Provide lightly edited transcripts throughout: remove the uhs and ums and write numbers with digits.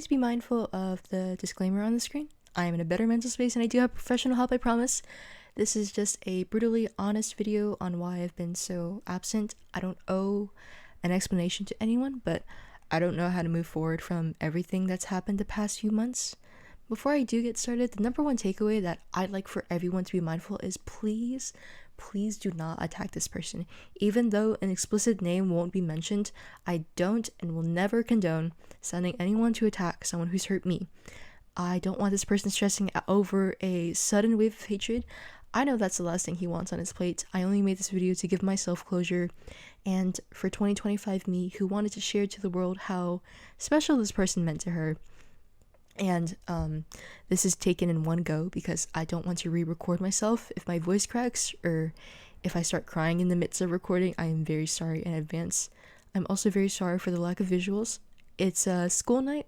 please be mindful of the disclaimer on the screen. I am in a better mental space and I do have professional help, I promise. This is just a brutally honest video on why I've been so absent. I don't owe an explanation to anyone, but I don't know how to move forward from everything that's happened the past few months. Before I do get started, the number one takeaway that I'd like for everyone to be mindful is please do not attack this person. Even though an explicit name won't be mentioned, I don't and will never condone sending anyone to attack someone who's hurt me. I don't want this person stressing over a sudden wave of hatred. I know that's the last thing he wants on his plate. I only made this video to give myself closure, and for 2025 me, who wanted to share to the world how special this person meant to her. And this is taken in one go because I don't want to re-record myself. If my voice cracks or if I start crying in the midst of recording, I am very sorry in advance. I'm also very sorry for the lack of visuals. It's a school night.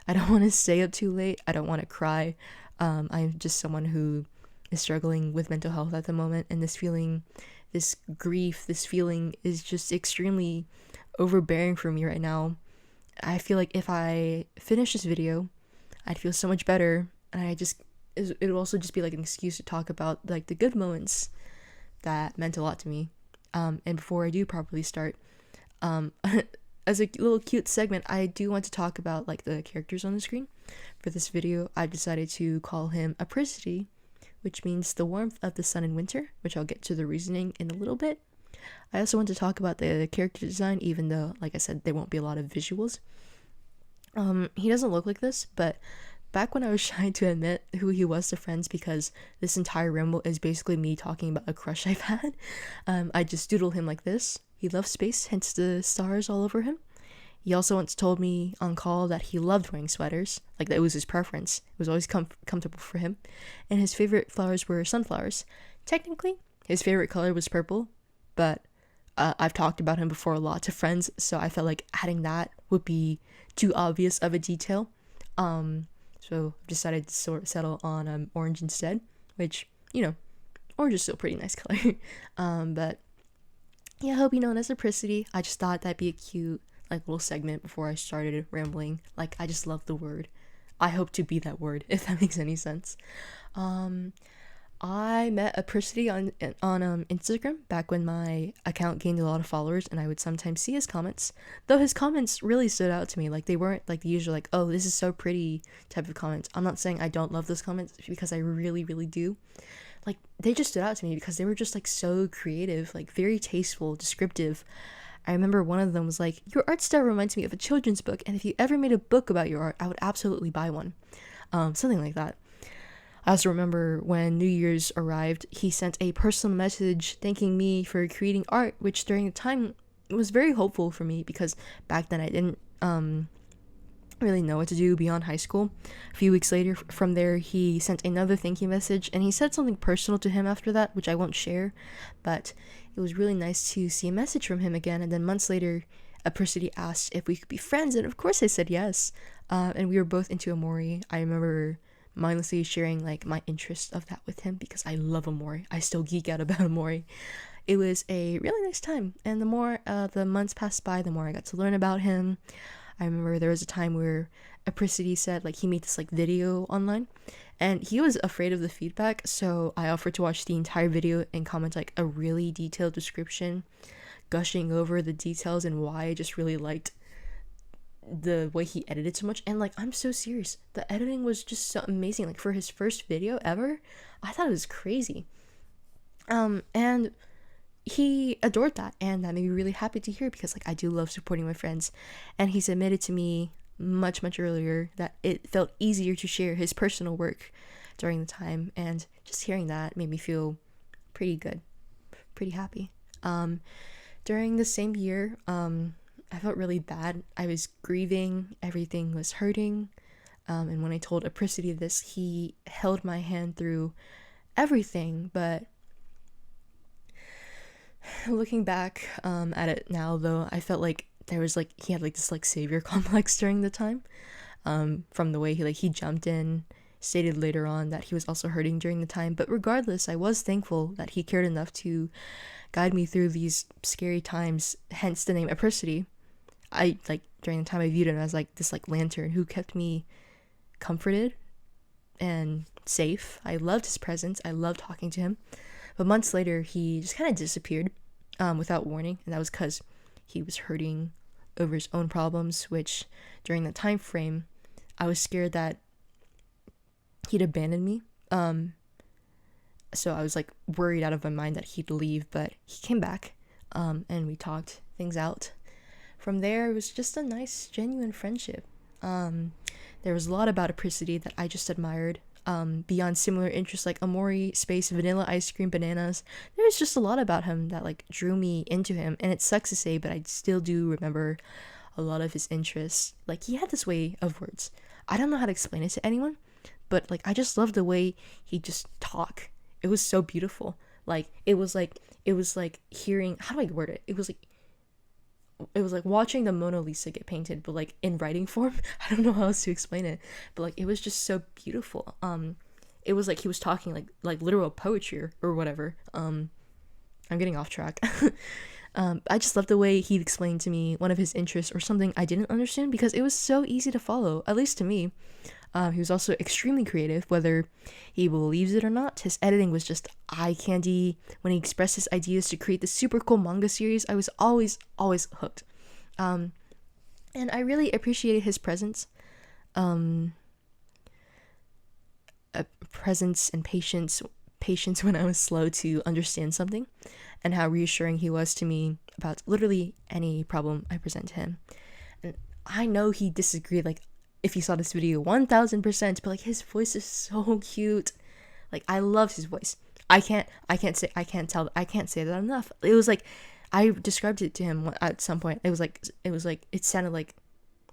I don't want to stay up too late. I don't want to cry. I'm just someone who is struggling with mental health at the moment, and this feeling, this grief, this feeling is just extremely overbearing for me right now. I feel like if I finish this video, I'd feel so much better, and it would also just be like an excuse to talk about like the good moments that meant a lot to me. And before I do properly start, as a little cute segment, I do want to talk about like the characters on the screen. For this video, I decided to call him Apricity, which means the warmth of the sun in winter, which I'll get to the reasoning in a little bit. I also want to talk about the character design, even though, like I said, there won't be a lot of visuals. He doesn't look like this, but back when I was shy to admit who he was to friends, because this entire ramble is basically me talking about a crush I've had, I just doodle him like this. He loves space, hence the stars all over him. He also once told me on call that he loved wearing sweaters, like that was his preference. It was always comfortable for him. And his favorite flowers were sunflowers. Technically, his favorite color was purple, but I've talked about him before a lot to friends, so I felt like adding that would be too obvious of a detail. So I've decided to settle on orange instead, which, you know, orange is still a pretty nice color. But yeah, he'll be known as Apricity. I just thought that'd be a cute like little segment before I started rambling. Like, I just love the word. I hope to be that word, if that makes any sense. I met Apricity on Instagram back when my account gained a lot of followers, and I would sometimes see his comments. Though his comments really stood out to me. Like, they weren't like the usual like, oh, this is so pretty type of comments. I'm not saying I don't love those comments, because I really, really do. Like, they just stood out to me because they were just like so creative, like very tasteful, descriptive. I remember one of them was like, your art style reminds me of a children's book, and if you ever made a book about your art, I would absolutely buy one. Something like that. I also remember when New Year's arrived, he sent a personal message thanking me for creating art, which during the time was very hopeful for me, because back then I didn't really know what to do beyond high school. A few weeks later from there, he sent another thank you message, and he said something personal to him after that, which I won't share, but it was really nice to see a message from him again. And then months later, Apricity asked if we could be friends, and of course I said yes. And we were both into Amori. I remember mindlessly sharing like my interest of that with him because I love Amori. I still geek out about Amori. It was a really nice time, and the more the months passed by, the more I got to learn about him. I remember there was a time where Apricity said like he made this like video online, and he was afraid of the feedback, so I offered to watch the entire video and comment like a really detailed description, gushing over the details and why I just really liked the way he edited so much. And like, I'm so serious, the editing was just so amazing. Like, for his first video ever, I thought it was crazy. And he adored that, and that made me really happy to hear, because like I do love supporting my friends. And he's admitted to me much earlier that it felt easier to share his personal work during the time, and just hearing that made me feel pretty good, pretty happy. During the same year, I felt really bad. I was grieving, everything was hurting, and when I told Apricity this, he held my hand through everything. But looking back at it now, though, I felt like there was like he had like this like savior complex during the time, from the way he jumped in, stated later on that he was also hurting during the time. But regardless, I was thankful that he cared enough to guide me through these scary times, hence the name Apricity. I like during the time I viewed him as like this like lantern who kept me comforted and safe. I loved his presence. I loved talking to him. But months later, he just kind of disappeared without warning, and that was because he was hurting over his own problems. Which during that time frame, I was scared that he'd abandon me. So I was like worried out of my mind that he'd leave, but he came back, and we talked things out. From there, it was just a nice, genuine friendship. There was a lot about Apricity that I just admired. Beyond similar interests like Amori, space, vanilla ice cream, bananas, there's just a lot about him that like drew me into him. And it sucks to say, but I still do remember a lot of his interests. Like he had this way of words. I don't know how to explain it to anyone, but like I just loved the way he just talk. It was so beautiful. It was like hearing, how do I word it? It was like watching the Mona Lisa get painted, but like in writing form. I don't know how else to explain it, but like it was just so beautiful. It was like he was talking like literal poetry or whatever. I'm getting off track. I just loved the way he explained to me one of his interests or something I didn't understand because it was so easy to follow, at least to me. He was also extremely creative, whether he believes it or not. His editing was just eye candy. When he expressed his ideas to create this super cool manga series, I was always hooked. And I really appreciated his presence. Presence and patience when I was slow to understand something, and how reassuring he was to me about literally any problem I present to him. And I know he disagreed, like, if you saw this video 1000%, but like his voice is so cute. Like I loved his voice. I can't say that enough. It was like I described it to him at some point. It was like it sounded like,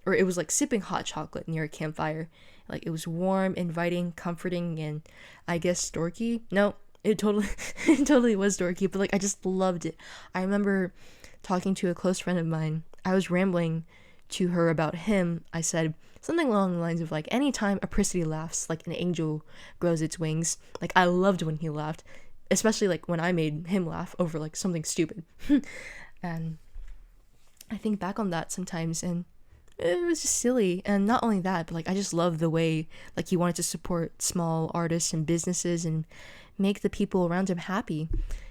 or it was like sipping hot chocolate near a campfire. Like it was warm, inviting, comforting, and I guess dorky. No, it totally it totally was dorky, but like I just loved it. I remember talking to a close friend of mine. I was rambling to her about him. I said something along the lines of like, anytime Apricity laughs, like an angel grows its wings. Like I loved when he laughed, especially like when I made him laugh over like something stupid. And I think back on that sometimes, and it was just silly. And not only that, but like I just love the way like he wanted to support small artists and businesses and make the people around him happy.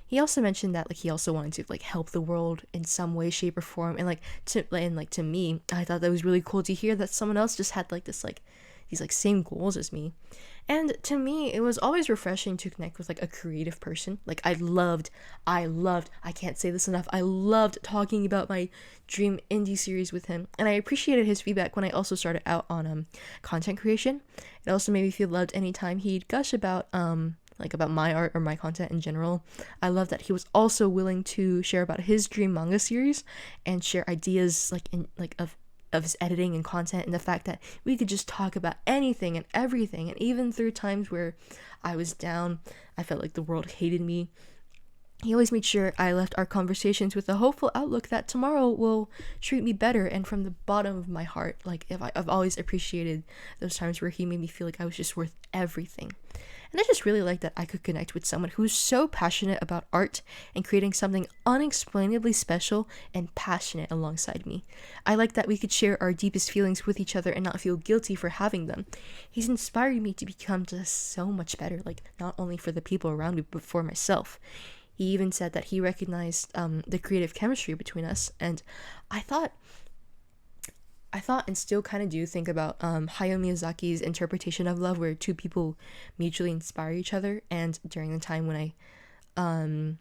He also mentioned that like he also wanted to like help the world in some way, shape, or form. And to me, I thought that was really cool to hear that someone else just had like this like these like same goals as me. And to me, it was always refreshing to connect with like a creative person. Like I can't say this enough, I loved talking about my dream indie series with him, and I appreciated his feedback when I also started out on content creation. It also made me feel loved anytime he'd gush about like about my art or my content in general. I love that he was also willing to share about his dream manga series and share ideas like in like of his editing and content, and the fact that we could just talk about anything and everything. And even through times where I was down, I felt like the world hated me, he always made sure I left our conversations with a hopeful outlook that tomorrow will treat me better. And from the bottom of my heart, like I've always appreciated those times where he made me feel like I was just worth everything. And I just really like that I could connect with someone who's so passionate about art and creating something unexplainably special and passionate alongside me. I like that we could share our deepest feelings with each other and not feel guilty for having them. He's inspired me to become just so much better, like not only for the people around me, but for myself. He even said that he recognized the creative chemistry between us, and I thought and still kind of do think about Hayao Miyazaki's interpretation of love, where two people mutually inspire each other. And during the time when I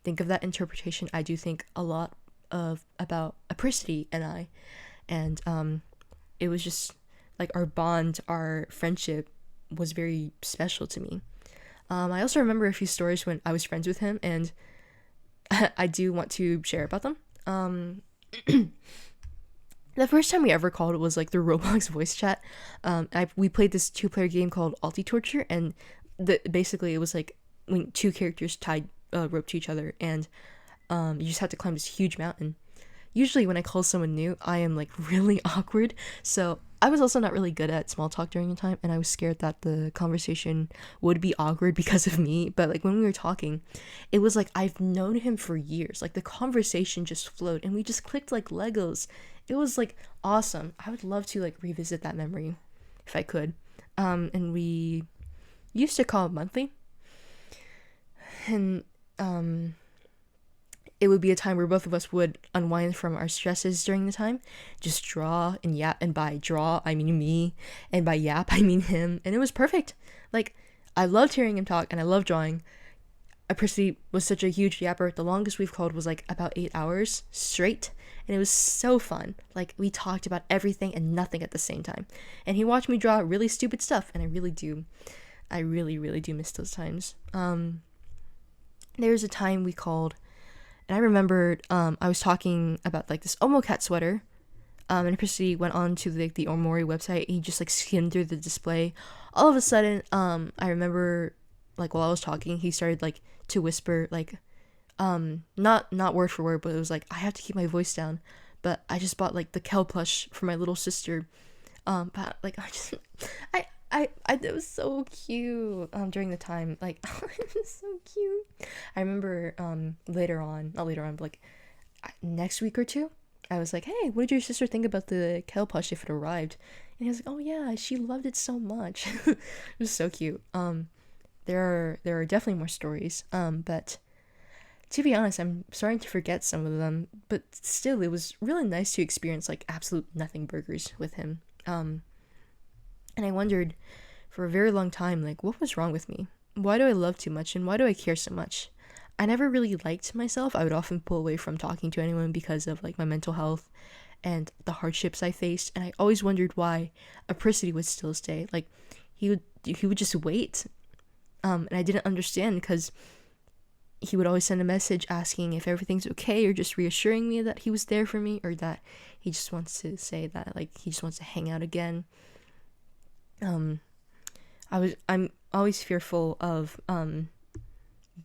think of that interpretation, I do think a lot about Apricity and I, and it was just like our bond, our friendship was very special to me. I also remember a few stories when I was friends with him, and I do want to share about them. The first time we ever called was like the Roblox voice chat. We played this 2-player game called Alti Torture, and basically it was like when two characters tied rope to each other, and you just had to climb this huge mountain. Usually when I call someone new, I am like really awkward, so I was also not really good at small talk during the time, and I was scared that the conversation would be awkward because of me. But like when we were talking, it was like I've known him for years. Like the conversation just flowed, and we just clicked like Legos. It was like awesome. I would love to like revisit that memory if I could. And we used to call monthly, and it would be a time where both of us would unwind from our stresses during the time, just draw and yap. And by draw, I mean me, and by yap, I mean him. And it was perfect. Like, I loved hearing him talk, and I loved drawing. Percy was such a huge yapper. The longest we've called was like about 8 hours straight, and it was so fun. Like, we talked about everything and nothing at the same time. And he watched me draw really stupid stuff, and I really, really do miss those times. There was a time we called, and I remembered I was talking about like this Omocat sweater, and Percy went on to the Omori website, and he just like skimmed through the display. All of a sudden, I remember like while I was talking, he started like to whisper like, not word for word, but it was like, I have to keep my voice down. But I just bought like the Kel plush for my little sister. But like I it was so cute during the time, like it was so cute. I remember not later on, but like next week or two, I was like, hey, what did your sister think about the Kel plush if it arrived? And he was like, oh yeah, she loved it so much. It was so cute. There are definitely more stories, but to be honest, I'm starting to forget some of them, but still, it was really nice to experience like absolute nothing burgers with him. And I wondered for a very long time, like, what was wrong with me? Why do I love too much, and why do I care so much? I never really liked myself. I would often pull away from talking to anyone because of like my mental health and the hardships I faced, and I always wondered why Apricity would still stay. Like, he would just wait, and I didn't understand because he would always send a message asking if everything's okay, or just reassuring me that he was there for me, or that he just wants to say that like he just wants to hang out again. I'm always fearful of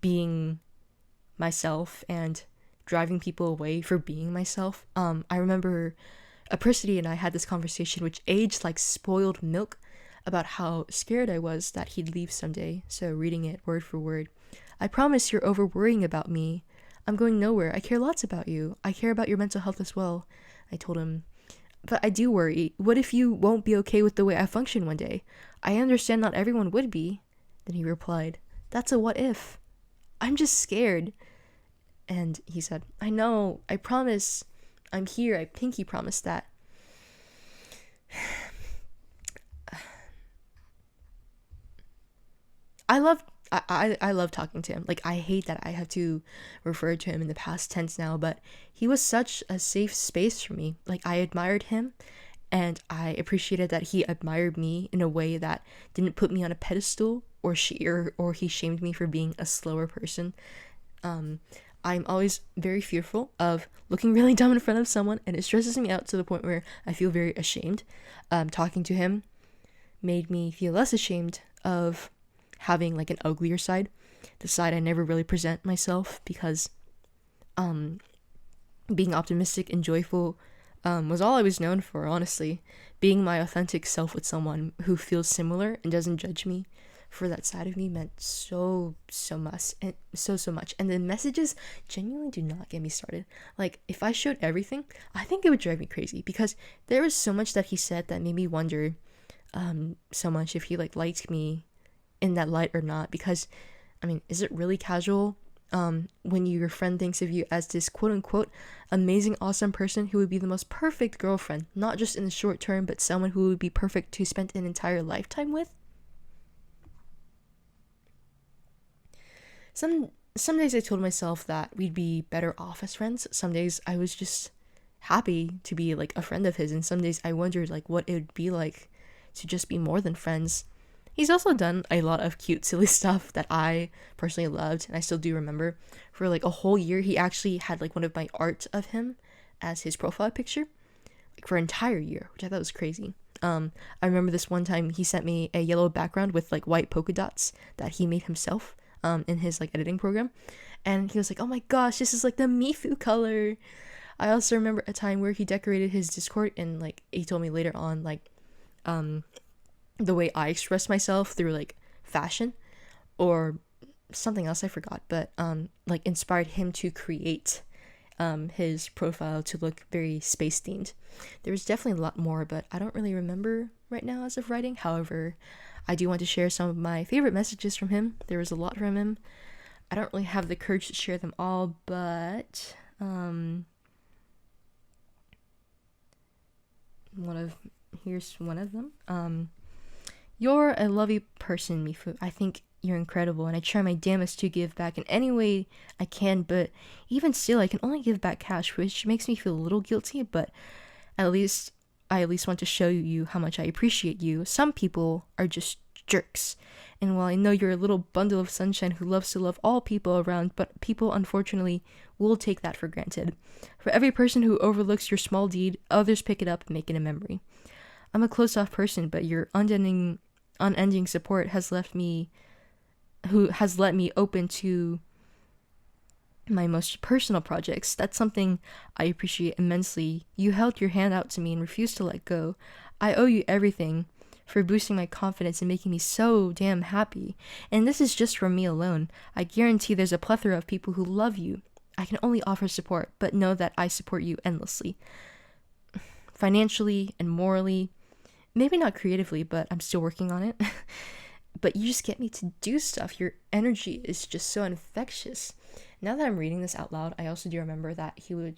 being myself and driving people away for being myself. I remember Apricity and I had this conversation which aged like spoiled milk about how scared I was that he'd leave someday. So reading it word for word. I promise you're over worrying about me. I'm going nowhere. I care lots about you. I care about your mental health as well, I told him. But I do worry. What if you won't be okay with the way I function one day? I understand not everyone would be. Then he replied, that's a what if. I'm just scared. And he said, I know. I promise. I'm here. I pinky promise that. I love talking to him. Like, I hate that I have to refer to him in the past tense now, but he was such a safe space for me. Like, I admired him, and I appreciated that he admired me in a way that didn't put me on a pedestal, or he shamed me for being a slower person. I'm always very fearful of looking really dumb in front of someone, and it stresses me out to the point where I feel very ashamed. Talking to him made me feel less ashamed of having like an uglier side, the side I never really present myself, because being optimistic and joyful was all I was known for, honestly. Being my authentic self with someone who feels similar and doesn't judge me for that side of me meant so much, and so much. And the messages genuinely do not get me started. Like, if I showed everything, I think it would drive me crazy, because there was so much that he said that made me wonder so much if he like liked me in that light or not. Because I mean, is it really casual when your friend thinks of you as this quote-unquote amazing, awesome person who would be the most perfect girlfriend, not just in the short term, but someone who would be perfect to spend an entire lifetime with? Some days I told myself that we'd be better off as friends. Some days I was just happy to be like a friend of his, and some days I wondered like what it would be like to just be more than friends. He's also done a lot of cute, silly stuff that I personally loved, and I still do remember. For like a whole year, he actually had like one of my art of him as his profile picture, like for an entire year, which I thought was crazy. I remember this one time he sent me a yellow background with like white polka dots that he made himself in his like editing program, and he was like, "Oh my gosh, this is like the Mifu color." I also remember a time where he decorated his Discord, and like he told me later on, like the way I express myself through like fashion or something else I forgot, but like inspired him to create his profile to look very space themed. There was definitely a lot more, but I don't really remember right now as of writing. However, I do want to share some of my favorite messages from him. There was a lot from him. I don't really have the courage to share them all, but here's one of them. You're a lovely person, Mifu. I think you're incredible, and I try my damnest to give back in any way I can, but even still, I can only give back cash, which makes me feel a little guilty, but at least I want to show you how much I appreciate you. Some people are just jerks, and while I know you're a little bundle of sunshine who loves to love all people around, but people unfortunately will take that for granted. For every person who overlooks your small deed, others pick it up and make it a memory. I'm a closed-off person, but your unending support has led me open to my most personal projects. That's something I appreciate immensely. You held your hand out to me and refused to let go. I owe you everything for boosting my confidence and making me so damn happy. And this is just from me alone. I guarantee there's a plethora of people who love you. I can only offer support, but know that I support you endlessly. Financially and morally. Maybe not creatively, but I'm still working on it. But you just get me to do stuff. Your energy is just so infectious. Now that I'm reading this out loud, I also do remember that he would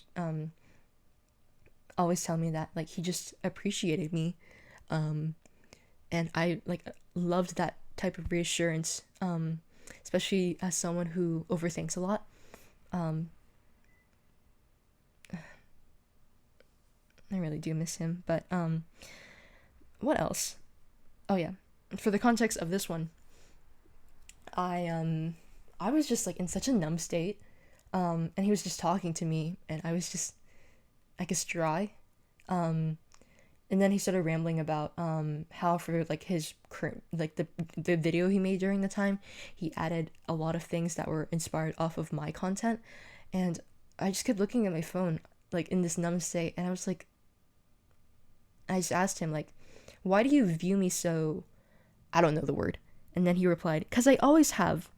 always tell me that like he just appreciated me. And I like loved that type of reassurance, especially as someone who overthinks a lot. I really do miss him, but what else? Oh yeah, for the context of this one, I was just like in such a numb state, and he was just talking to me, and I was just, I guess, dry, and then he started rambling about how for like his current like the video he made during the time, he added a lot of things that were inspired off of my content, and I just kept looking at my phone like in this numb state, and I was like, I just asked him like, why do you view me so, I don't know the word, and then he replied, because I always have,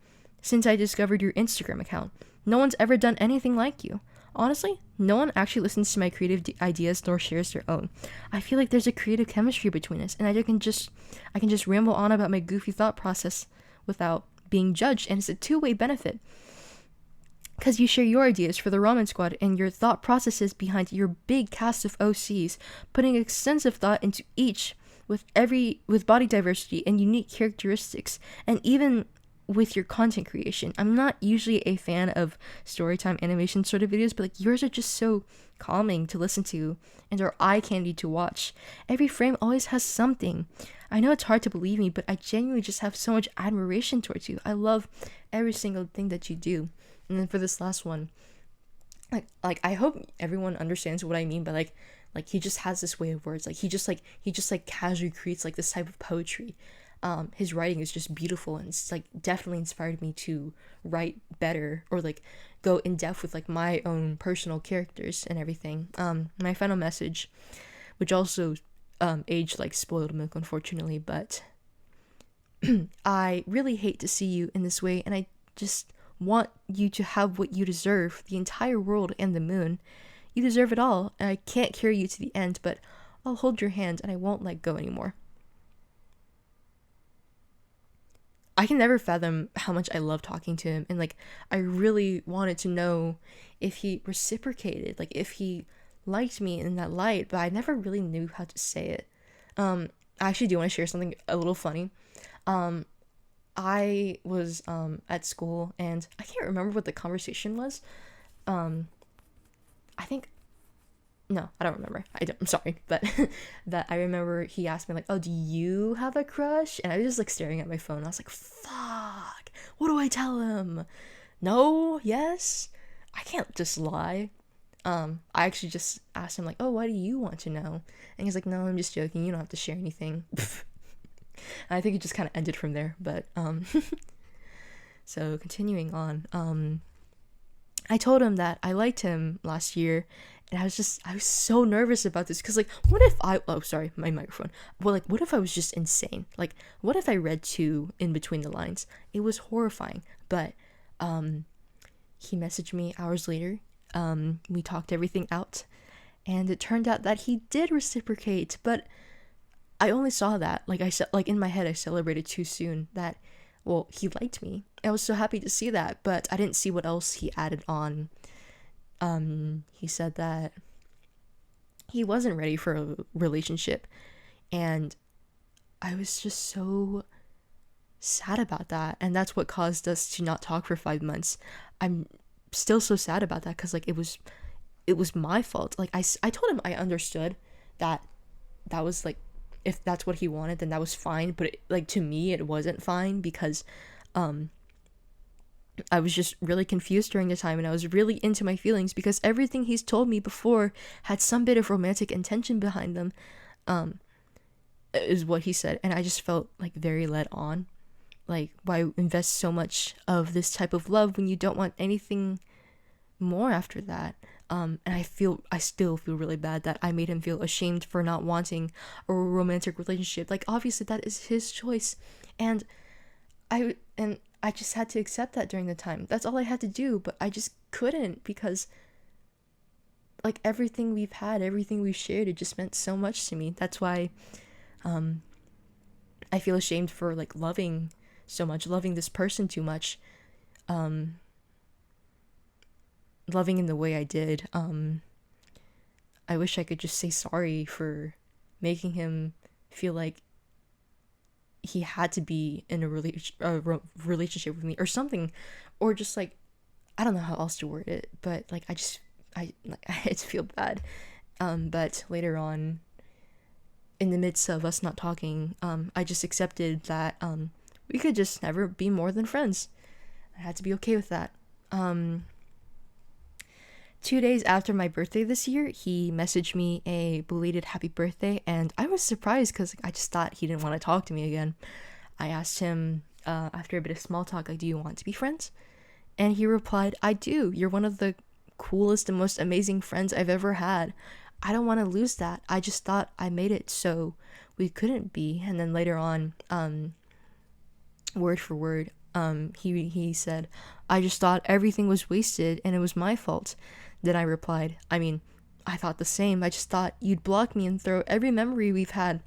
since I discovered your Instagram account. No one's ever done anything like you. Honestly, no one actually listens to my creative ideas nor shares their own. I feel like there's a creative chemistry between us, and I can just ramble on about my goofy thought process without being judged, and it's a two-way benefit. Because you share your ideas for the Ramen Squad and your thought processes behind your big cast of OCs, putting extensive thought into each with body diversity and unique characteristics, and even with your content creation. I'm not usually a fan of storytime animation sort of videos, but like yours are just so calming to listen to and are eye candy to watch. Every frame always has something. I know it's hard to believe me, but I genuinely just have so much admiration towards you. I love every single thing that you do. And then for this last one, like I hope everyone understands what I mean by like he just has this way of words. Like he just casually creates like this type of poetry. His writing is just beautiful, and it's like definitely inspired me to write better or like go in depth with like my own personal characters and everything. My final message, which also aged like spoiled milk unfortunately, but I really hate to see you in this way, and I just want you to have what you deserve, the entire world and the moon. You deserve it all, and I can't carry you to the end, but I'll hold your hand and I won't let go anymore. I can never fathom how much I love talking to him, and like I really wanted to know if he reciprocated, like if he liked me in that light, but I never really knew how to say it. I actually do want to share something a little funny. I was at school, and I can't remember what the conversation was. I think, no, I don't remember. I'm sorry, but that I remember he asked me like, "Oh, do you have a crush?" And I was just like staring at my phone. I was like, "Fuck, what do I tell him? No, yes, I can't just lie." I actually just asked him like, "Oh, why do you want to know?" And he's like, "No, I'm just joking. You don't have to share anything." And I think it just kind of ended from there. But so continuing on, I told him that I liked him last year, And I was so nervous about this because, like, what if oh, sorry, my microphone. Well, like, what if I was just insane? Like, what if I read too in between the lines? It was horrifying. But he messaged me hours later. We talked everything out, and it turned out that he did reciprocate. But I only saw that, like I said, like in my head, I celebrated too soon that, well, he liked me. I was so happy to see that, but I didn't see what else he added on. He said that he wasn't ready for a relationship, and I was just so sad about that, and that's what caused us to not talk for 5 months. I'm still so sad about that because, like, it was my fault. Like, I told him I understood that that was like, if that's what he wanted, then that was fine, but like, to me it wasn't fine because I was just really confused during the time, and I was really into my feelings because everything he's told me before had some bit of romantic intention behind them, is what he said. And I just felt like very led on. Like, why invest so much of this type of love when you don't want anything more after that? And I still feel really bad that I made him feel ashamed for not wanting a romantic relationship. Like, obviously that is his choice, and I just had to accept that during the time. That's all I had to do, but I just couldn't because, like, everything we've had, everything we've shared, it just meant so much to me. That's why I feel ashamed for, like, loving so much, loving this person too much, loving in the way I did. I wish I could just say sorry for making him feel like he had to be in a relationship with me or something, or just, like, I don't know how else to word it, but like, I just feel bad. But later on, in the midst of us not talking, I just accepted that we could just never be more than friends. I had to be okay with that. 2 days after my birthday this year, he messaged me a belated happy birthday, and I was surprised because I just thought he didn't want to talk to me again. I asked him, after a bit of small talk, like, do you want to be friends? And he replied, I do. You're one of the coolest and most amazing friends I've ever had. I don't want to lose that. I just thought I made it so we couldn't be. And then later on, word for word, he said, I just thought everything was wasted and it was my fault. Then I replied, I mean, I thought the same. I just thought you'd block me and throw every memory we've had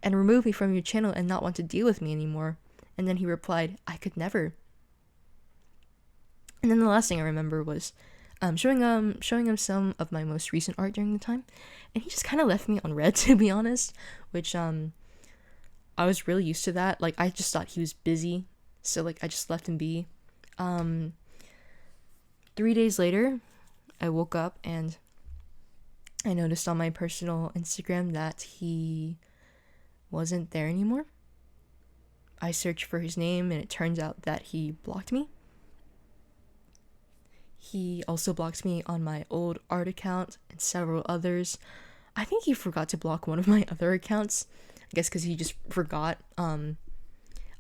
and remove me from your channel and not want to deal with me anymore. And then he replied, I could never. And then the last thing I remember was showing him some of my most recent art during the time, and he just kind of left me on red, to be honest, which I was really used to that. Like, I just thought he was busy, so, like, I just left him be. 3 days later, I woke up and I noticed on my personal Instagram that he wasn't there anymore. I searched for his name and it turns out that he blocked me. He also blocked me on my old art account and several others. I think he forgot to block one of my other accounts. I guess because he just forgot. I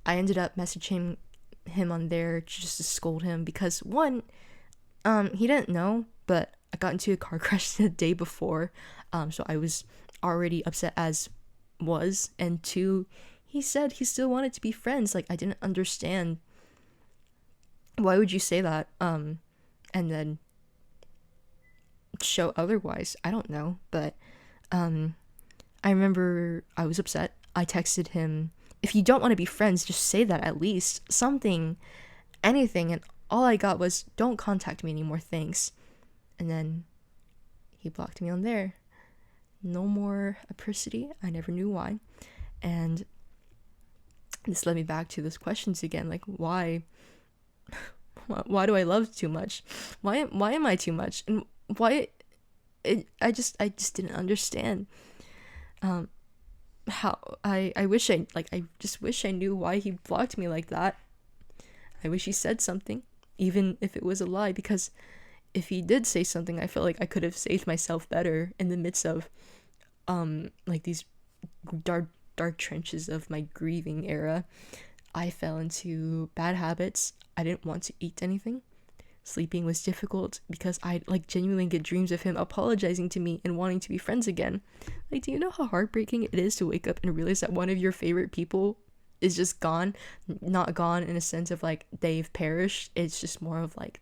ended up messaging him on there just to scold him because, one, he didn't know, but I got into a car crash the day before, so I was already upset as was. And two, he said he still wanted to be friends. Like, I didn't understand. Why would you say that? And then show otherwise. I don't know, but I remember I was upset. I texted him, if you don't want to be friends, just say that at least. Something, anything. And all I got was, don't contact me anymore, thanks. And then he blocked me on there. No more apricity. I never knew why. And this led me back to those questions again. Like, why? Why do I love too much? Why am I too much? And why? I just didn't understand. How I just wish I knew why he blocked me like that. I wish he said something, even if it was a lie, because if he did say something, I felt like I could have saved myself better in the midst of like these dark trenches of my grieving era. I fell into bad habits. I didn't want to eat anything, Sleeping was difficult because I like genuinely get dreams of him apologizing to me and wanting to be friends again. Like, do you know how heartbreaking it is to wake up and realize that one of your favorite people is just gone? Not gone in a sense of like they've perished. It's just more of like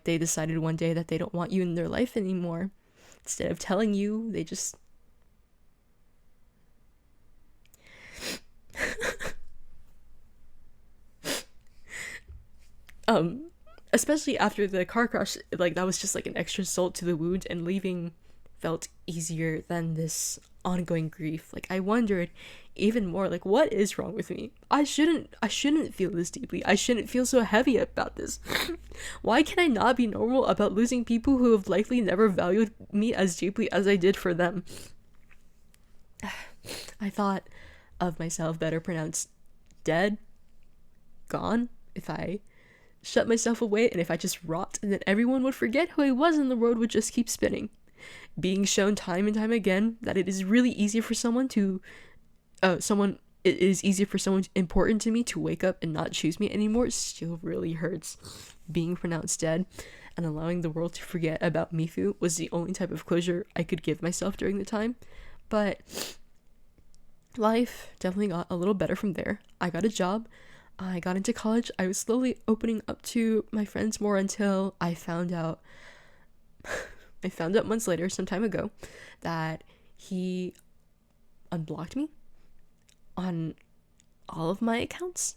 they decided one day that they don't want you in their life anymore. Instead of telling you, they just especially after the car crash, like that was just like an extra salt to the wound, and leaving felt easier than this ongoing grief. Like I wondered even more, like, what is wrong with me? I shouldn't feel this deeply. I shouldn't feel so heavy about this. Why can I not be normal about losing people who have likely never valued me as deeply as I did for them? I thought of myself better pronounced dead, gone, if I shut myself away and if I just rot, and then everyone would forget who I was and the world would just keep spinning. Being shown time and time again that it is really easy for someone important to me to wake up and not choose me anymore still really hurts. Being pronounced dead and allowing the world to forget about Mifu was the only type of closure I could give myself during the time. But life definitely got a little better from there. I got a job. I got into college. I was slowly opening up to my friends more until I found out months later, some time ago, that he unblocked me on all of my accounts.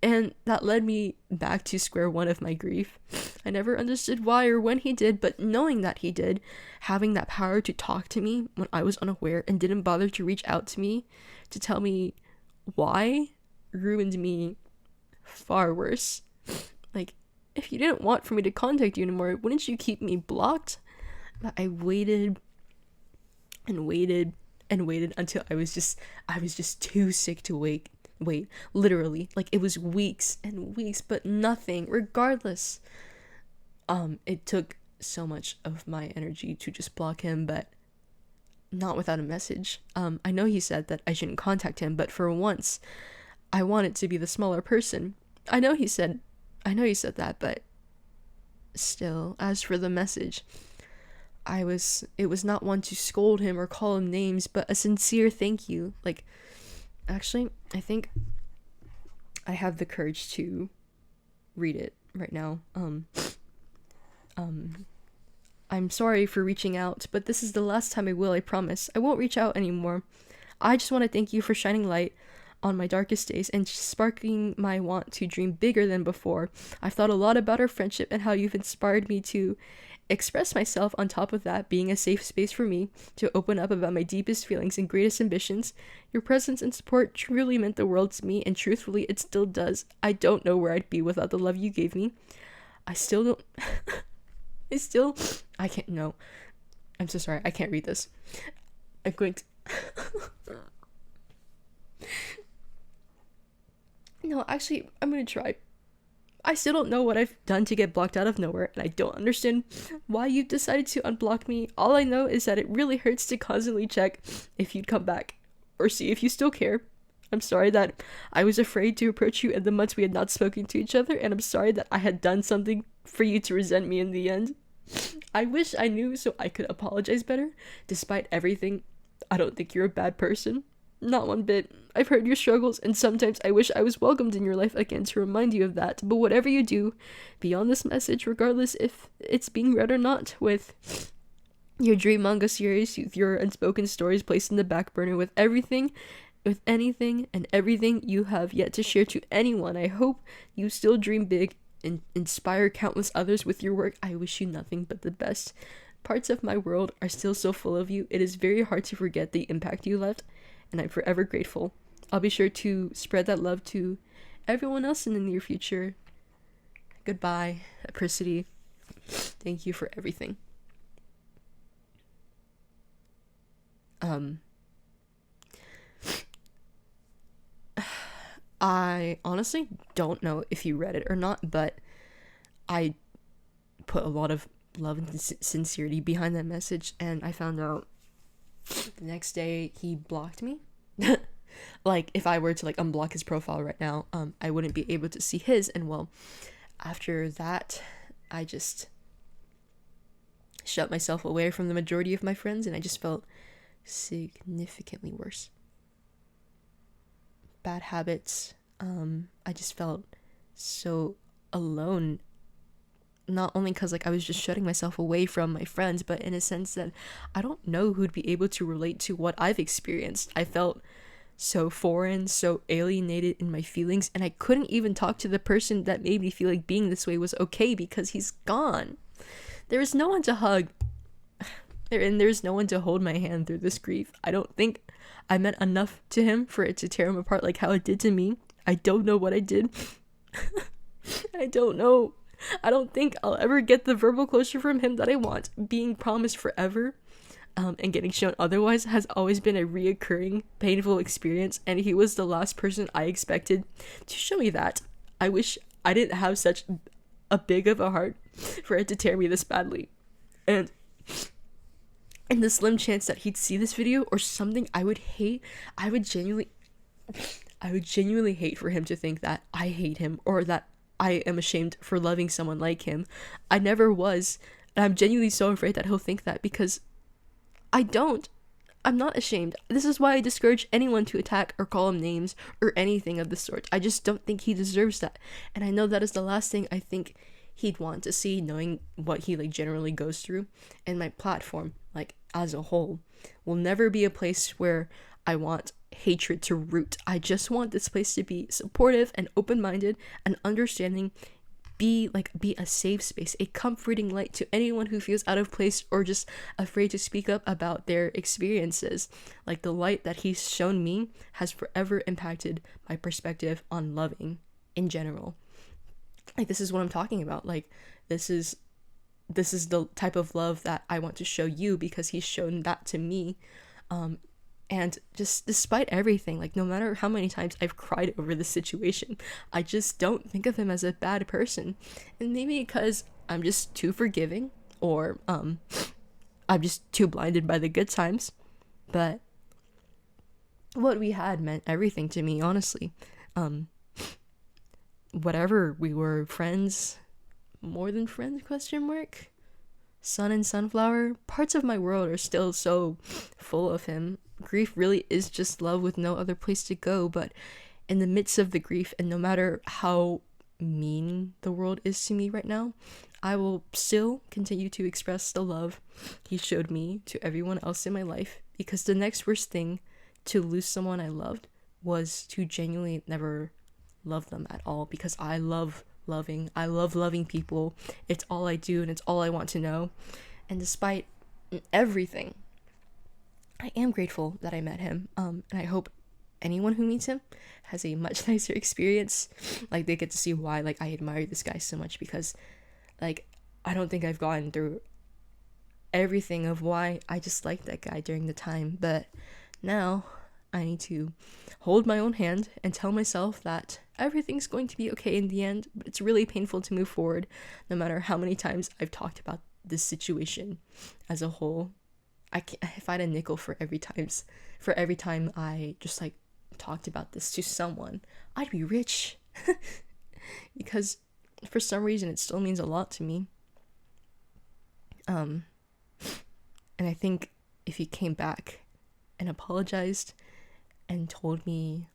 And that led me back to square one of my grief. I never understood why or when he did, but knowing that he did, having that power to talk to me when I was unaware and didn't bother to reach out to me to tell me why, ruined me far worse. Like, if you didn't want for me to contact you anymore, wouldn't you keep me blocked? But I waited and waited and waited until I was just too sick to wait, literally. Like, it was weeks and weeks, but nothing. Regardless, it took so much of my energy to just block him, but not without a message. I know he said that I shouldn't contact him, but for once I wanted to be the smaller person. I know he said that, but still, as for the message, it was not one to scold him or call him names, but a sincere thank you. Like, actually, I think I have the courage to read it right now. I'm sorry for reaching out, but this is the last time I will, I promise. I won't reach out anymore. I just want to thank you for shining light on my darkest days and sparking my want to dream bigger than before. I've thought a lot about our friendship and how you've inspired me to express myself, on top of that being a safe space for me to open up about my deepest feelings and greatest ambitions. Your presence and support truly meant the world to me, and truthfully, it still does. I don't know where I'd be without the love you gave me. I still don't... I can't... No. I'm so sorry. I can't read this. I'm going to... No, actually, I'm gonna try. I still don't know what I've done to get blocked out of nowhere, and I don't understand why you've decided to unblock me. All I know is that it really hurts to constantly check if you'd come back, or see if you still care. I'm sorry that I was afraid to approach you in the months we had not spoken to each other, and I'm sorry that I had done something for you to resent me in the end. I wish I knew so I could apologize better. Despite everything, I don't think you're a bad person. Not one bit. I've heard your struggles, and sometimes I wish I was welcomed in your life again to remind you of that. But whatever you do, beyond this message, regardless if it's being read or not, with your dream manga series, with your unspoken stories placed in the back burner, with anything and everything you have yet to share to anyone, I hope you still dream big and inspire countless others with your work. I wish you nothing but the best. Parts of my world are still so full of you. It is very hard to forget the impact you left, and I'm forever grateful. I'll be sure to spread that love to everyone else in the near future. Goodbye, Apricity. Thank you for everything. I honestly don't know if you read it or not, but I put a lot of love and sincerity behind that message, and I found out the next day he blocked me. Like if I were to like unblock his profile right now, I wouldn't be able to see his. And well, after that, I just shut myself away from the majority of my friends, and I just felt significantly worse. Bad habits. I just felt so alone. Not only because like I was just shutting myself away from my friends, but in a sense that I don't know who'd be able to relate to what I've experienced. I felt so foreign, so alienated in my feelings, and I couldn't even talk to the person that made me feel like being this way was okay because he's gone. There is no one to hug. There's no one to hold my hand through this grief. I don't think I meant enough to him for it to tear him apart like how it did to me. I don't know what I did. I don't know. I don't think I'll ever get the verbal closure from him that I want. Being promised forever, and getting shown otherwise has always been a reoccurring painful experience, and he was the last person I expected to show me that. I wish I didn't have such a big of a heart for it to tear me this badly. And in the slim chance that he'd see this video or something, I would genuinely hate for him to think that I hate him or that I am ashamed for loving someone like him. I never was, and I'm genuinely so afraid that he'll think that, because I don't. I'm not ashamed. This is why I discourage anyone to attack or call him names or anything of the sort. I just don't think he deserves that. And I know that is the last thing I think he'd want to see, knowing what he like generally goes through. And my platform, like as a whole, will never be a place where I want hatred to root. I just want this place to be supportive and open-minded and understanding, be a safe space, a comforting light to anyone who feels out of place or just afraid to speak up about their experiences. Like the light that he's shown me has forever impacted my perspective on loving in general. Like this is what I'm talking about. Like this is the type of love that I want to show you, because he's shown that to me. And just despite everything, like no matter how many times I've cried over this situation, I just don't think of him as a bad person. And maybe because I'm just too forgiving, or I'm just too blinded by the good times. But what we had meant everything to me, honestly. Whatever we were, friends, more than friends, ? Sun and sunflower, parts of my world are still so full of him. Grief really is just love with no other place to go, but in the midst of the grief, and no matter how mean the world is to me right now, I will still continue to express the love he showed me to everyone else in my life, because the next worst thing to lose someone I loved was to genuinely never love them at all, because I love loving people. It's all I do, and it's all I want to know. And despite everything, I am grateful that I met him, and I hope anyone who meets him has a much nicer experience. Like they get to see why like I admire this guy so much, because like I don't think I've gone through everything of why I just liked that guy during the time, but now I need to hold my own hand and tell myself that everything's going to be okay in the end. But it's really painful to move forward, no matter how many times I've talked about this situation as a whole. If I had a nickel for every time I just like talked about this to someone, I'd be rich. Because for some reason it still means a lot to me. And I think if he came back and apologized and told me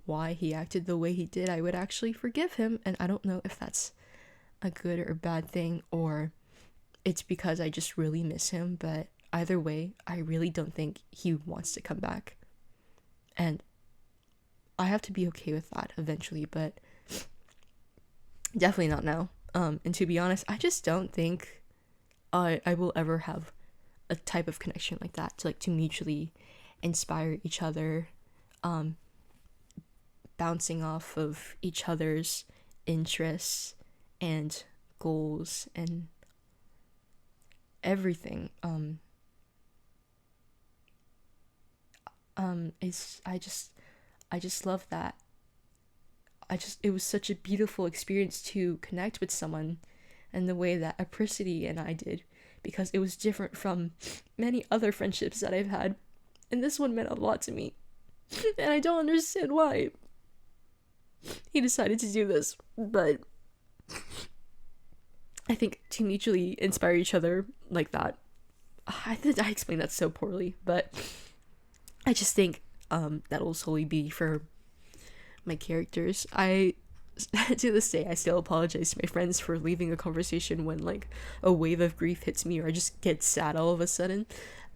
why he acted the way he did, I would actually forgive him. And I don't know if that's a good or bad thing, or it's because I just really miss him, but either way, I really don't think he wants to come back. And I have to be okay with that eventually, but definitely not now. And to be honest, I just don't think I will ever have a type of connection like that to mutually inspire each other, bouncing off of each other's interests and goals and everything. I just love that. It was such a beautiful experience to connect with someone in the way that Apricity and I did, because it was different from many other friendships that I've had, and this one meant a lot to me. And I don't understand why he decided to do this, but I think to mutually inspire each other like that, I think I explained that so poorly, but I just think that'll solely be for my characters. I to this day I still apologize to my friends for leaving a conversation when like a wave of grief hits me or I just get sad all of a sudden.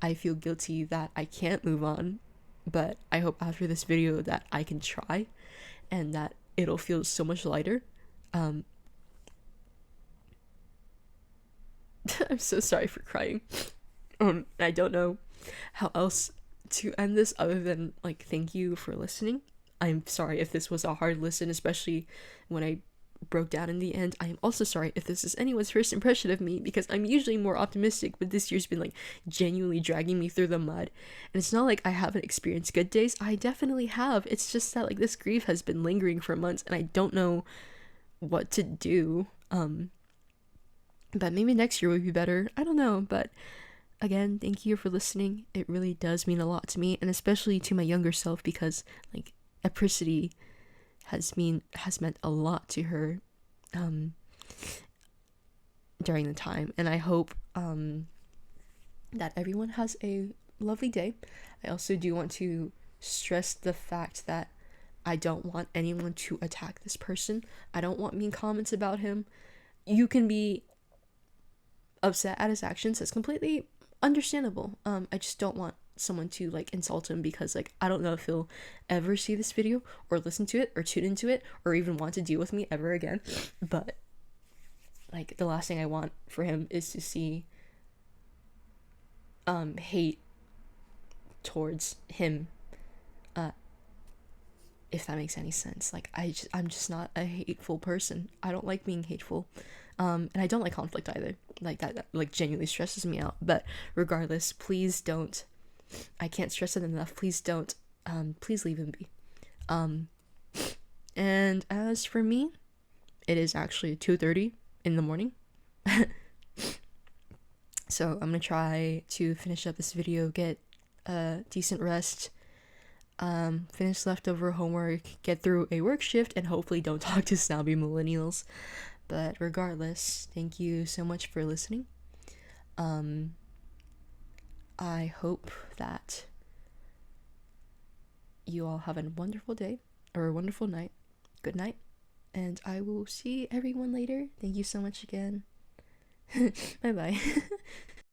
I feel guilty that I can't move on, but I hope after this video that I can try and that it'll feel so much lighter. I'm so sorry for crying. I don't know how else to end this other than like thank you for listening. I'm sorry if this was a hard listen, especially when I broke down in the end. I am also sorry if this is anyone's first impression of me, because I'm usually more optimistic, but this year's been like genuinely dragging me through the mud. And it's not like I haven't experienced good days. I definitely have. It's just that like this grief has been lingering for months and I don't know what to do. But maybe next year will be better. I don't know, but again, thank you for listening. It really does mean a lot to me, and especially to my younger self, because like Apricity has meant a lot to her during the time, and I hope that everyone has a lovely day. I also do want to stress the fact that I don't want anyone to attack this person. I don't want mean comments about him. You can be upset at his actions. That's completely understandable. I just don't want someone to like insult him, because like I don't know if he'll ever see this video or listen to it or tune into it or even want to deal with me ever again. But like the last thing I want for him is to see hate towards him, if that makes any sense. Like I'm just not a hateful person. I don't like being hateful. And I don't like conflict either. Like that like genuinely stresses me out. But regardless, please don't, I can't stress it enough, please don't, please leave him be. And as for me, it is actually 2:30 in the morning. So I'm gonna try to finish up this video, get a decent rest, finish leftover homework, get through a work shift, and hopefully don't talk to snobby millennials. But regardless, thank you so much for listening. I hope that you all have a wonderful day or a wonderful night. Good night, and I will see everyone later. Thank you so much again. Bye bye.